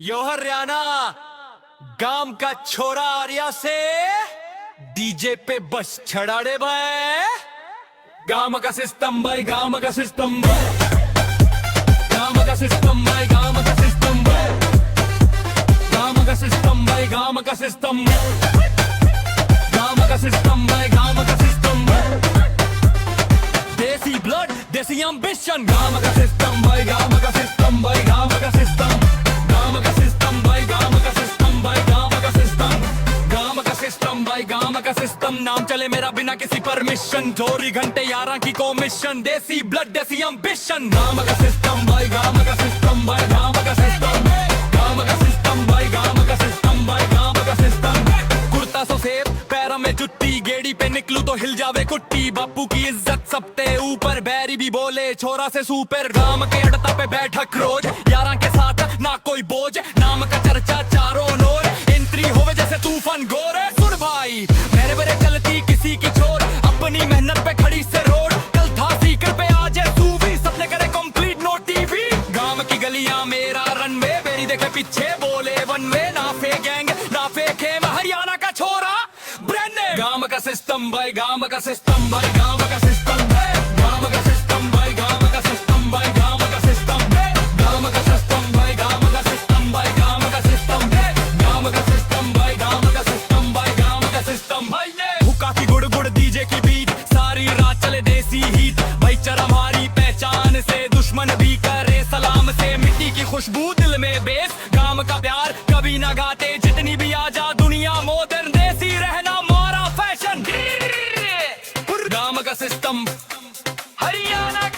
यो हरियाणा गांव का छोरा आर्या से डीजे पे बस छड़ाड़े भाई। गांव का सिस्टम भाई, गांव का सिस्टम भाई, गांव का सिस्टम भाई, गांव का सिस्टम भाई, गांव का सिस्टम भाई, गांव का सिस्टम, गांव का सिस्टम भाई, गांव का सिस्टम। देसी ब्लड देसी एम्बिशन, गांव का सिस्टम भाई, गांव का सिस्टम भाई, गांव का सिस्टम, गांव का सिस्टम भाई, गांव का सिस्टम भाई, गांव का सिस्टम, गांव का सिस्टम भाई, गांव का सिस्टम। नाम चले मेरा बिना किसी परमिशन, 24 घंटे 11 की कमीशन, देसी ब्लड देसी एम्बिशन। गांव का सिस्टम भाई, गांव का सिस्टम भाई, गांव का सिस्टम, गांव का सिस्टम भाई, गांव का सिस्टम भाई, गांव का सिस्टम। कुर्ता सो सेब पैरों में जुत्ती, गेड़ी पे निकलू तो हिल जावे कुट्टी। बापू की इज्जत सबते ऊपर, बैरी भी बोले छोरा से सुपर। राम के अड़ता पे बैठक रोज, 11 के साथ ना कोई बोझ, नाम का चर्चा चारों ओर, एंट्री होवे जैसे तूफान गोरे। सुन भाई मेरे बरे चलती किसी की छोर, अपनी मेहनत पे खड़ी से रोड। कल था सीकर पे आज है सूफी, सबने करे कंप्लीट नो टीवी। गांव की गलियां मेरा रनवे, मेरी देखे पीछे बोले वन वे। ना फे गैंग ना फेंके मैं हरियाणा का छोरा ब्रेने। गांव का सिस्टम भाई, गांव का सिस्टम भाई, गांव का सिस्टम भाई, गांव का सिस्टम भाई, गांव का सिस्टम भाई, गांव का सिस्टम, गांव का सिस्टम भाई, गांव का सिस्टम भाई, गांव का सिस्टम, गांव का सिस्टम भाई, गांव का सिस्टम भाई, गांव का सिस्टम भाई। हुक्का की गुड़ गुड़ डीजे की बीट, सारी रात चले देसी हीट। भाईचारा हमारी पहचान से, दुश्मन भी करे सलाम से। मिट्टी की खुशबू दिल में बेस, गांव का प्यार कभी ना गाते। जितनी भी आजा दुनिया मॉडर्न, देसी रहना हमारा फैशन। गांव का सिस्टम हरियाणा